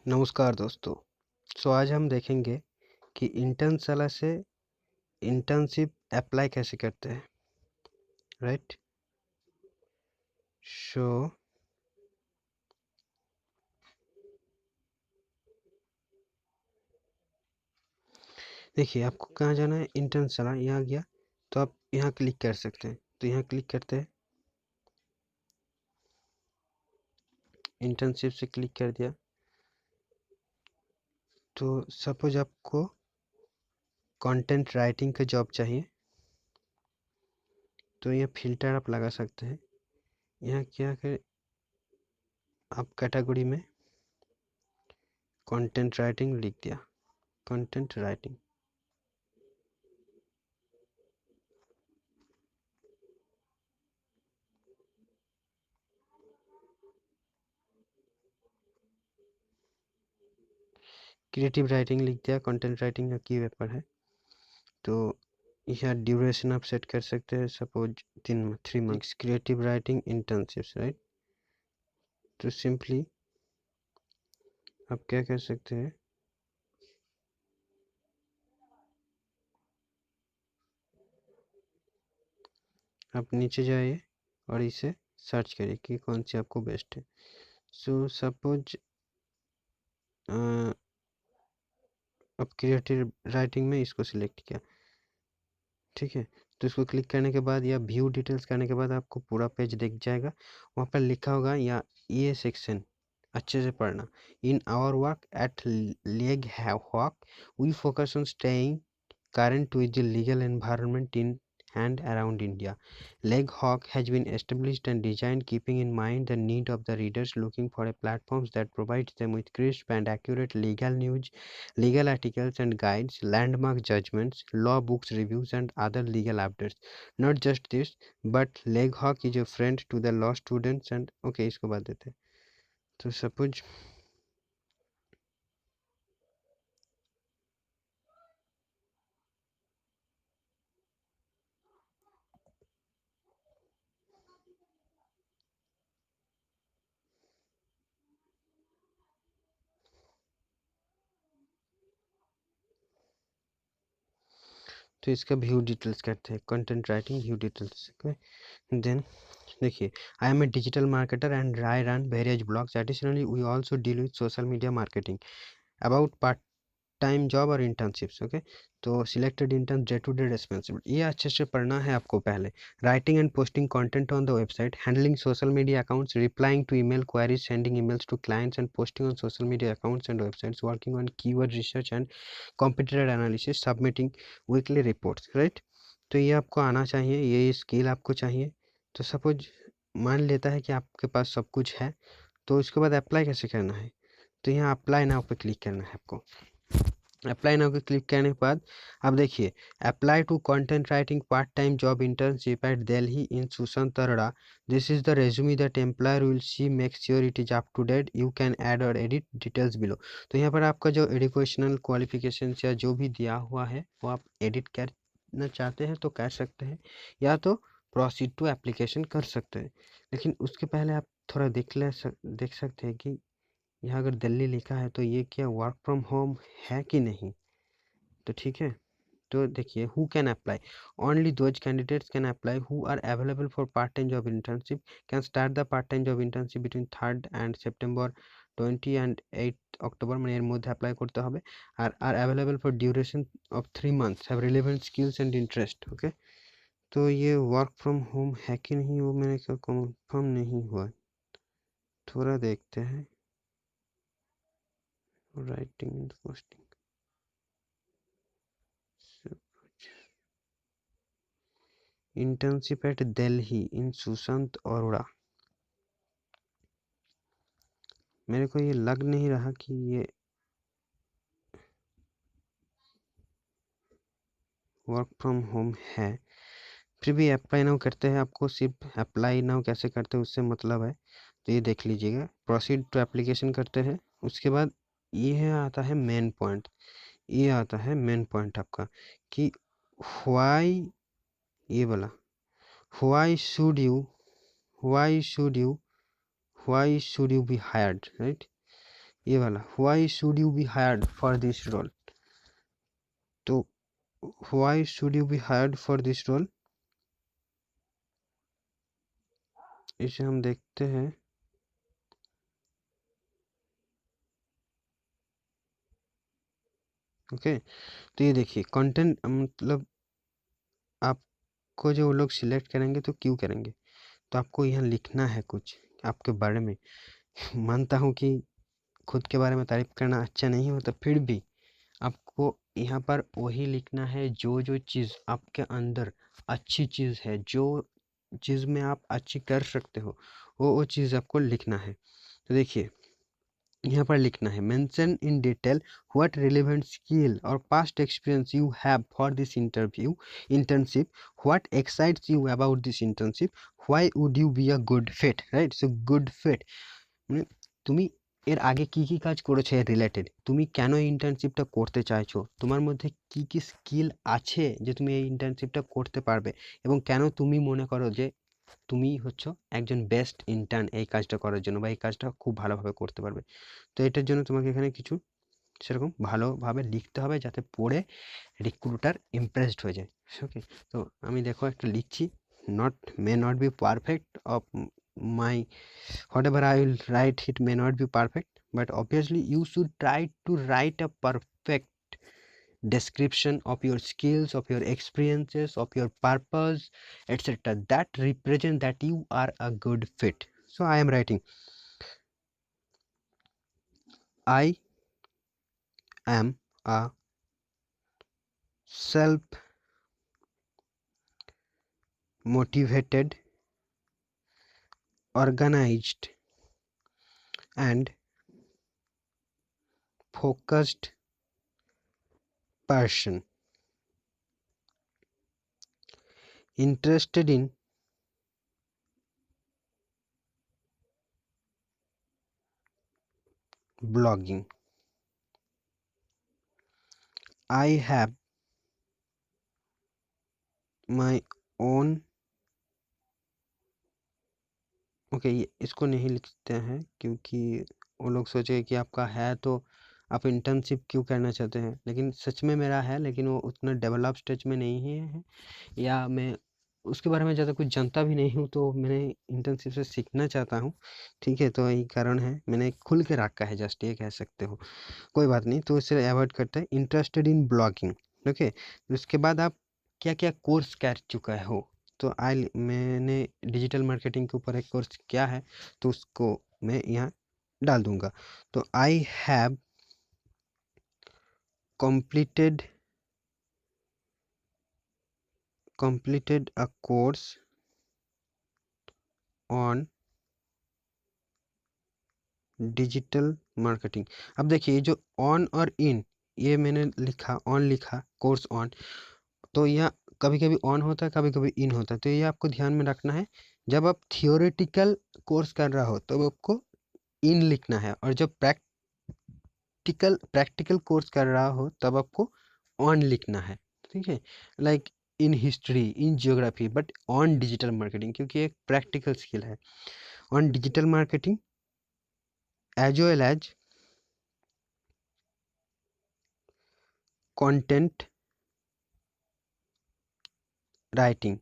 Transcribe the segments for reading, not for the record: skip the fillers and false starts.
नमस्कार दोस्तों। आज हम देखेंगे कि इंटर्नशाला से इंटर्नशिप अप्लाई कैसे करते हैं, राइट। सो देखिए, आपको कहाँ जाना है। इंटर्नशाला यहाँ गया तो आप यहाँ क्लिक कर सकते हैं। तो यहाँ क्लिक करते हैं, इंटर्नशिप से क्लिक कर दिया। तो सपोज आपको कंटेंट राइटिंग का जॉब चाहिए तो यहाँ फिल्टर आप लगा सकते हैं। यहाँ क्या कर आप कैटेगरी में कंटेंट राइटिंग लिख दिया, कंटेंट राइटिंग। क्रिएटिव राइटिंग लिख दिया, कंटेंट राइटिंग का की पेपर है। तो यहाँ ड्यूरेशन आप सेट कर सकते हैं, suppose 3 months creative writing internships, right. तो सिंपली आप क्या कर सकते हैं, आप नीचे जाइए और इसे सर्च करिए कि कौन सी आपको बेस्ट है। सो सपोज अब क्रिएटिव राइटिंग में इसको सिलेक्ट किया, ठीक है। तो इसको क्लिक करने के बाद या व्यू डिटेल्स करने के बाद आपको पूरा पेज दिख जाएगा। वहाँ पर लिखा होगा या ये सेक्शन अच्छे से पढ़ना। In our work at leg hawk we focus on staying current with the legal environment in and around India. Leghawk has been established and designed keeping in mind the need of the readers looking for a platform that provides them with crisp and accurate legal news, legal articles and guides, landmark judgments, law books reviews and other legal updates. Not just this, but Leghawk is a friend to the law students and okay, इसको बात देते हैं। तो suppose तो इसका view details करते हैं, content writing view details. Then देखिए, I am a digital marketer and I run various blogs. Additionally we also deal with social media marketing about part time job और इंटर्नशिप्स। ओके, तो selected intern day to day responsibility ये अच्छे से पढ़ना है आपको। पहले writing and posting content on the website, handling social media accounts, replying to email queries, sending emails to clients and posting on social media accounts and websites, working on keyword research and competitor analysis, submitting weekly reports, right. तो ये आपको आना चाहिए, ये skill आपको चाहिए। तो suppose मान लेता है कि आपके पास सब कुछ है, तो उसके बाद अप्लाई कैसे करना है। तो यहाँ अप्लाई नाउ पे क्लिक करना है आपको। अप्लाई नाउ पे क्लिक करने के बाद अब देखिए, apply to content writing part time job internship at Delhi in Sushant तरोड़ा। This is the resume that employer will see, make sure it is up to date, you can add और edit details below. तो यहाँ पर आपका जो educational qualification या जो भी दिया हुआ है वो आप एडिट करना चाहते हैं तो कर सकते हैं, या तो प्रोसीड टू एप्लीकेशन कर सकते हैं। लेकिन उसके पहले आप थोड़ा देख सकते हैं कि यहाँ अगर दिल्ली लिखा है तो ये क्या वर्क फ्रॉम होम है कि नहीं। तो ठीक है, तो देखिए, who can apply, only those candidates can apply who are available for part time job internship, can start the part time job internship between 3rd and September 20 and 8 October, মানে এর মধ্যে অ্যাপ্লাই করতে হবে। আর available for duration of 3 months, have relevant skills and interest. Okay, तो ये work from home है कि नहीं वो मैंने कंफर्म नहीं हुआ, थोड़ा देखते हैं। Writing and posting, internship at Delhi in Sushant Arora. मेरे को ये लग नहीं रहा कि ये वर्क फ्रॉम होम है। फिर भी अप्लाई नाउ करते हैं, आपको सिर्फ अप्लाई नाउ कैसे करते हैं उससे मतलब है। तो ये देख लीजिएगा, प्रोसीड टू एप्लीकेशन करते हैं। उसके बाद ये आता है मेन पॉइंट, ये आता है मेन पॉइंट आपका कि व्हाई, ये वाला why should you why should you why should you be hired, right. ये वाला, why should you be hired for this role. तो why should you be hired for this role, इसे हम देखते हैं। ओके, तो ये देखिए कंटेंट, मतलब आपको जो वो लोग सिलेक्ट करेंगे तो क्यों करेंगे, तो आपको यहाँ लिखना है कुछ आपके बारे में। मानता हूँ कि खुद के बारे में तारीफ करना अच्छा नहीं होता, फिर भी आपको यहाँ पर वही लिखना है जो जो चीज़ आपके अंदर अच्छी चीज़ है, जो चीज़ में आप अच्छी कर सकते हो, वो चीज़ आपको लिखना है। तो देखिए यहाँ पर लिखना है, mention in detail what relevant skill और past experience you have for this internship, what excites you about this internship, why would you be a good fit, right. So good fit মানে তুমি এর আগে কি কি কাজ করেছো এর রিলেটেড, তুমি কেন এই ইন্টার্নশিপটা করতে চাইছো, তোমার মধ্যে কি কি স্কিল আছে যে তুমি এই ইন্টার্নশিপটা করতে পারবে, এবং কেন তুমি মনে করো যে তুমি হচ্ছ একজন বেস্ট ইন্টার্ন এই কাজটা করার জন্য, বা এই কাজটা খুব ভালোভাবে করতে পারবে। তো এটার জন্য তোমাকে এখানে কিছু সেরকম ভালোভাবে লিখতে হবে যাতে পড়ে রিক্রুটার ইমপ্রেসড হয়ে যায়। ওকে, তো আমি দেখো একটা লিখছি, not may not be perfect of my whatever I will write, it may not be perfect, but obviously you should try to write a perfect description of your skills, of your experiences, of your purpose, etc., that represent that you are a good fit. So I am writing, I am a self motivated, organized and focused person interested in blogging. I have my own, okay, इसको नहीं लिखते हैं क्योंकि वो लोग सोचे कि आपका है तो आप इंटर्नशिप क्यों करना चाहते हैं, लेकिन सच में मेरा है, लेकिन वो उतना डेवलप स्टेज में नहीं है, या मैं उसके बारे में ज़्यादा कुछ जानता भी नहीं हूँ, तो मैंने इंटर्नशिप से सीखना चाहता हूँ। ठीक है, तो यही कारण है, मैंने खुल के रखा है, जस्ट ये कह सकते हो। कोई बात नहीं, तो इसे अवॉइड करते हैं, इंटरेस्टेड इन ब्लॉगिंग। ओके, उसके बाद आप क्या क्या कोर्स कर चुका हो, तो मैंने डिजिटल मार्केटिंग के ऊपर एक कोर्स किया है, तो उसको मैं यहाँ डाल दूंगा। तो आई have completed a course on digital marketing. अब देखिए ये जो ऑन और इन, ये मैंने लिखा ऑन, लिखा कोर्स ऑन, तो यह कभी कभी ऑन होता है, कभी कभी इन होता है, तो ये आपको ध्यान में रखना है। जब आप थियोरेटिकल कोर्स कर रहा हो तब आपको इन लिखना है, और जब प्रैक्टिकल कोर्स कर रहा हो तब आपको ऑन लिखना है। ठीक है, like in history, in geography, but on digital marketing क्योंकि एक प्रैक्टिकल स्किल है। On digital marketing as well as content writing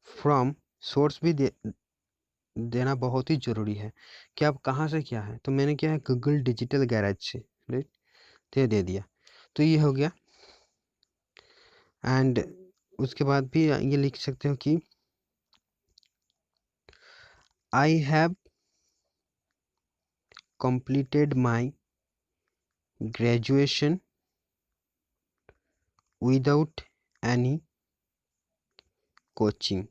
from source भी देना बहुत ही ज़रूरी है कि आप कहाँ से क्या है। तो मैंने क्या है, गूगल डिजिटल गैरेज से, राइट, तो ये दे दिया, तो ये हो गया। एंड उसके बाद भी ये लिख सकते हो कि I have completed my graduation without any coaching।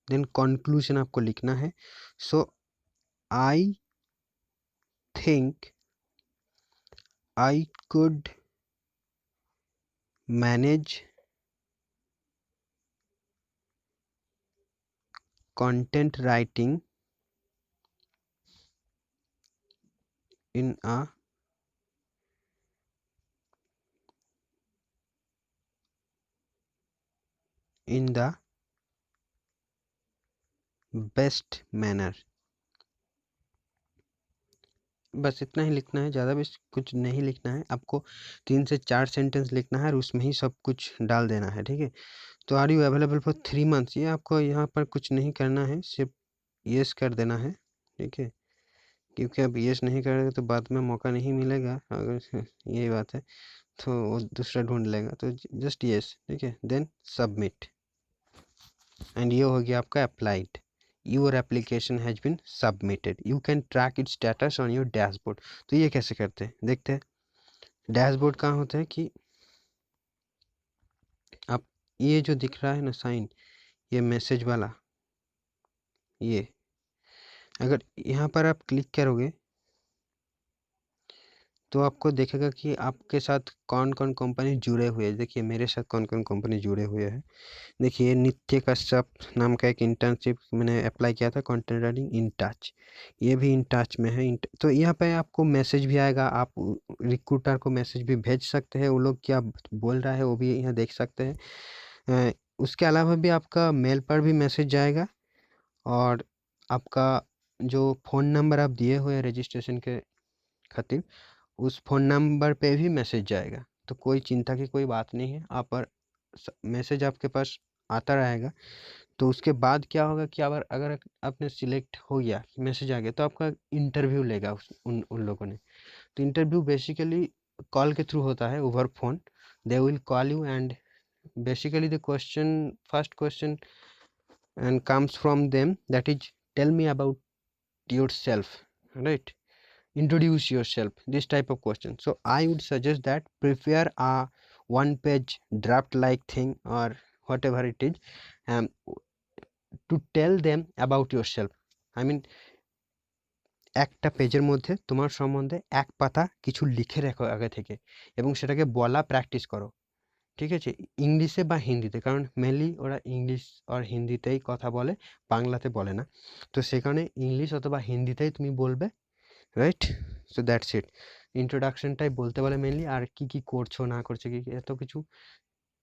Then conclusion आपको लिखना है, so I think I could manage content writing in the best manner बस इतना ही लिखना है, ज़्यादा भी कुछ नहीं लिखना है आपको। 3 से 4 सेंटेंस लिखना है और उसमें ही सब कुछ डाल देना है, ठीक है। तो are you available for 3 months, ये आपको यहाँ पर कुछ नहीं करना है, सिर्फ येस कर देना है, ठीक है। क्योंकि अब येस नहीं करेंगे तो बाद में मौका नहीं मिलेगा, अगर यही बात है तो वो दूसरा ढूंढ लेगा। तो जस्ट येस, ठीक है, देन सबमिट एंड ये हो गया आपका applied. Your application has been submitted, you can track its status on your dashboard. तो ये कैसे करते हैं देखते हैं। डैशबोर्ड कहाँ होता है कि आप ये जो दिख रहा है ना साइन, ये मैसेज वाला, ये अगर यहाँ पर आप क्लिक करोगे तो आपको देखेगा कि आपके साथ कौन कौन कंपनी जुड़े हुए हैं। देखिए मेरे साथ कौन कौन कंपनी जुड़े हुए हैं। देखिए नित्य कश्यप नाम का एक इंटर्नशिप मैंने अप्लाई किया था, कंटेंट राइटिंग इन टच, ये भी इन टच में है। तो यहाँ पे आपको मैसेज भी आएगा, आप रिक्रूटर को मैसेज भी भेज सकते हैं, वो लोग क्या बोल रहा है वो भी यहाँ देख सकते हैं। उसके अलावा भी आपका मेल पर भी मैसेज जाएगा और आपका जो फ़ोन नंबर आप दिए हुए हैं रजिस्ट्रेशन के खातिर, उस फ़ोन नंबर पे भी मैसेज जाएगा। तो कोई चिंता की कोई बात नहीं है, आप पर मैसेज आपके पास आता रहेगा। तो उसके बाद क्या होगा कि अगर आपने सिलेक्ट हो गया, मैसेज आ गया, तो आपका इंटरव्यू लेगा उन लोगों ने। तो इंटरव्यू बेसिकली कॉल के थ्रू होता है, over phone. They will call you and basically the question, first question and comes from them, that is, tell me about yourself, right? Introduce yourself, this type of question. So I would suggest that prepare a one page draft like thing or whatever it is, um, to tell them about yourself. I mean একটা পেজের মধ্যে তোমার সম্বন্ধে এক পাতা কিছু লিখে রাখো আগে থেকে এবং সেটাকে বলা প্র্যাকটিস করো, ঠিক আছে, ইংলিশে বা হিন্দিতে, কারণ মেনলি ওরা ইংলিশ আর হিন্দিতেই কথা বলে, বাংলাতে বলে না। তো সেখানে ইংলিশ অথবা হিন্দিতেই তুমি বলবে, রাইট? So that's it. ইন্ট্রোডাকশনটাই বলতে বলে মেনলি, আর কি কি করছো না করছো কি এত কিছু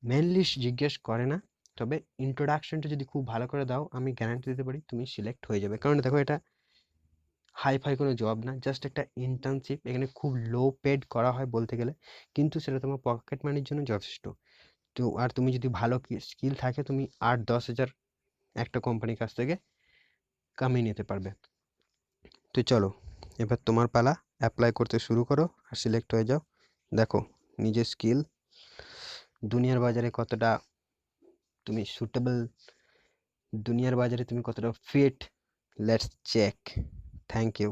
মেনলি জিজ্ঞেস করে না। তবে ইন্ট্রোডাকশনটা যদি খুব ভালো করে দাও, আমি গ্যারান্টি দিতে পারি তুমি সিলেক্ট হয়ে যাবে। কারণ দেখো এটা হাই ফাই কোনো জব না, জাস্ট একটা ইন্টার্নশিপ। এখানে খুব লো পেড করা হয় বলতে গেলে, কিন্তু সেটা তোমার পকেট মানির জন্য যথেষ্ট। তো আর তুমি যদি ভালো স্কিল থাকে, তুমি 8-10 হাজার একটা কোম্পানির কাছ থেকে কামিয়ে নিতে পারবে। তো চলো এবার তোমার পালা, অ্যাপ্লাই করতে শুরু করো আর সিলেক্ট হয়ে যাও। দেখো নিজের স্কিল দুনিয়ার বাজারে কতটা তুমি সুটেবল, দুনিয়ার বাজারে তুমি কতটা ফিট। Let's check. Thank you.